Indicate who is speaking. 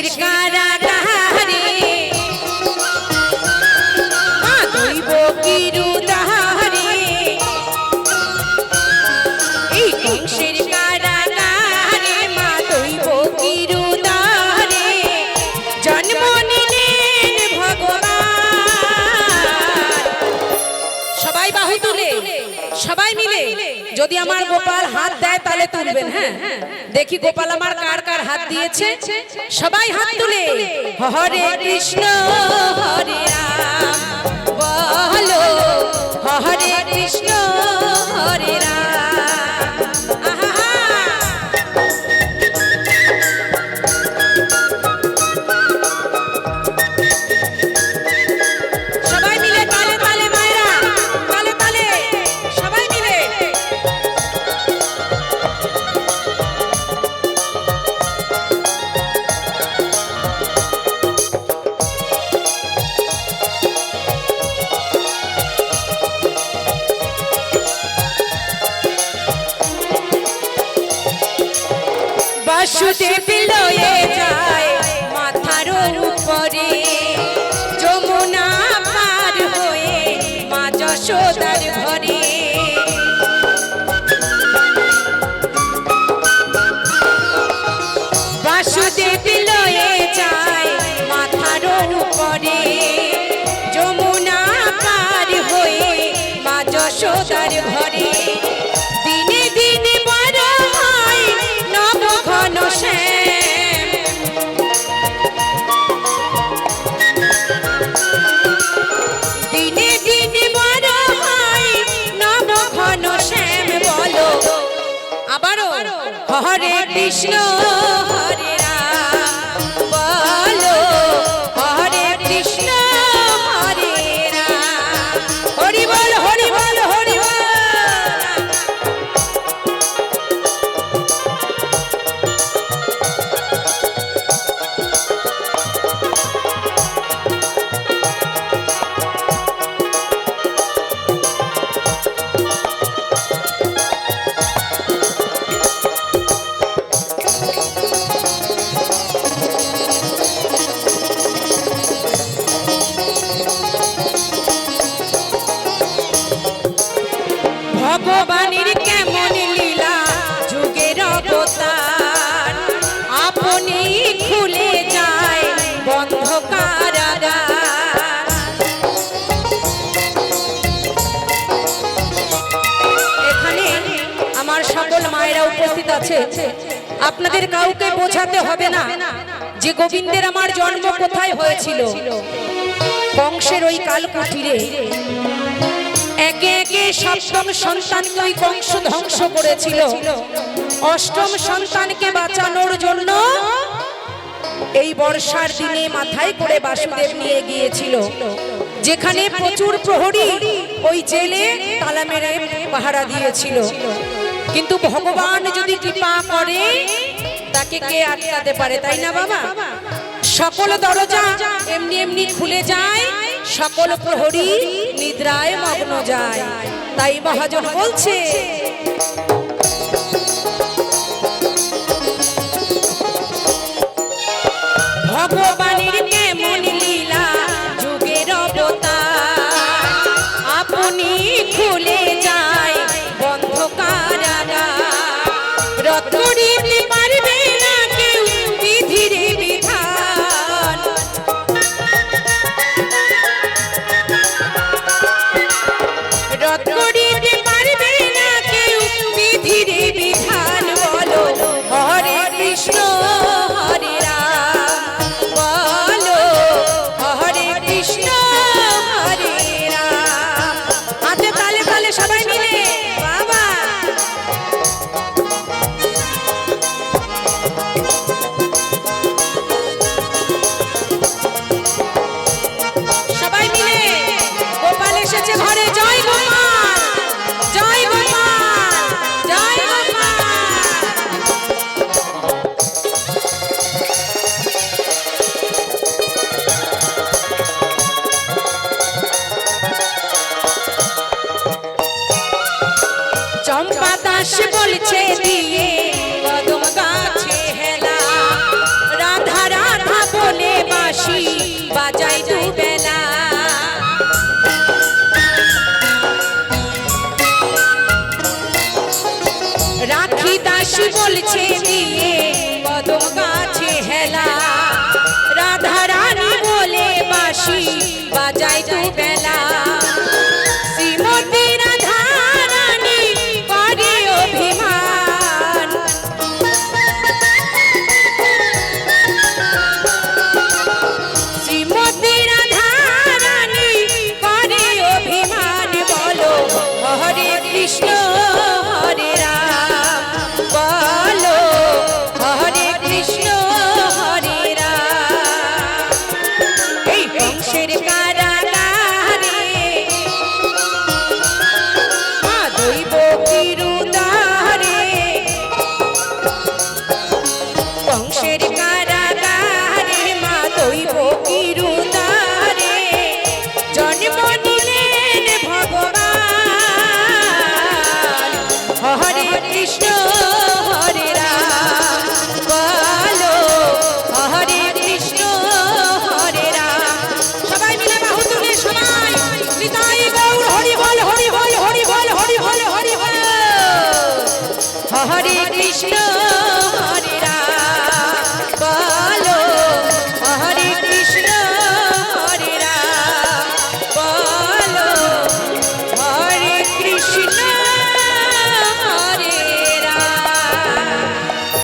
Speaker 1: কংসের কারাগারে মা দৈব কিরুদারে এই কংসের কারাগারে মা দৈব কিরুদারে জন্ম নিলেন ভগবান। সবাই বাহু তুলে সবাই মিলে যদি আমার গোপাল হাত দেয় তাহলে তুলবেন। হ্যাঁ দেখি গোপাল আমার কার কার হাত দিয়েছে। সবাই হাত তুলে হরে কৃষ্ণ হরে রাম বলো হরে কৃষ্ণ হরে রাম। সবাই মিলে তালে তালে মায়েরা তালে তালে সবাই মিলে বাসুদেব লয়ে যায় মাথার উপরে যমুনা পার হয়ে মা যশোদার ঘরে। বাসুদেব লয়ে যায় মাথার উপরে যমুনা পার হয়ে মা যশোদার ঘরে। দিনে দিনে বড় হয় নব ঘন শ্যাম দিনে দিনে বড় হয় নব ঘন শ্যাম বলো আবারও হরে কৃষ্ণ হরে রাম বলো হরে কৃষ্ণ হরে রাম। হরি বল হরি বল হরি বল। ভগবানের কেমন লীলা যুগের অবতার আপনি খুলে যায় বন্ধ কারাগার। এখানে আমার সকল মায়েরা উপস্থিত আছে। আপনাদের কাউকে বোঝাতে হবে না যে গোবিন্দের আমার জন্ম কোথায় হয়েছিল। কংসের ওই কালকুঠিরে একে একে সপ্তম সন্তানকে ওই কংস ধ্বংস করেছিল। অষ্টম সন্তানকে বাঁচানোর জন্য এই বর্ষার দিনে মাথায় করে বাসুদেব নিয়ে গিয়েছিল, যেখানে প্রচুর প্রহরী ওই জেলে তালা মেরে পাহারা দিয়েছিল। কিন্তু ভগবান যদি কৃপা করে তাকে কে আটকাতে পারে, তাই না বাবা? সকল দরজা এমনি এমনি খুলে যায়, সকল প্রহরী নিদ্রায় মগ্ন যায়। তাই মহাজন বলছে ভগবানের কেমন লীলা যুগের অবতার আপনি খুলে যায় বন্ধ কারাগার। রত্ন দিতে পারবে না কেউ বিধির বিধান, রত্ন দিতে পারবে না কেউ বিধির বিধান। বলো হরে কৃষ্ণ হরে রাম বলো হরে কৃষ্ণ হরে রাম। হাতে তালে তালে সবাই মিলে বাবা। সবাই মিলে গোপাল এসেছে ঘরে। জয় গোপাল জয় গোপাল জয় গোপাল। চম্পা দাস বলছে দিয়ে কদম গাছে হেলা, রাধা রাধা খেলা রাধা রানী বলে বাঁশি বাজায় দু বেলা শ্রীমতী রাধা রানী করে অভিমান শ্রীমতী রাধা রানী করে অভিমান বলো হরে কৃষ্ণ হরে রাম বলো হরে কৃষ্ণ হরে রাম এই কংসের কারাগারে মা দৈব কিরুদারে কংসের কারাগারে মা দৈব কিরুদারে জন্ম নিলেন ভগবান হরে কৃষ্ণ হরে রাম বলো হরে কৃষ্ণ হরে রাম সবাই মিলে বাহু তুলে সবাই নিতাই গৌর হরি বল হরি বল হরি বল হরি বল হরি বল হরে কৃষ্ণ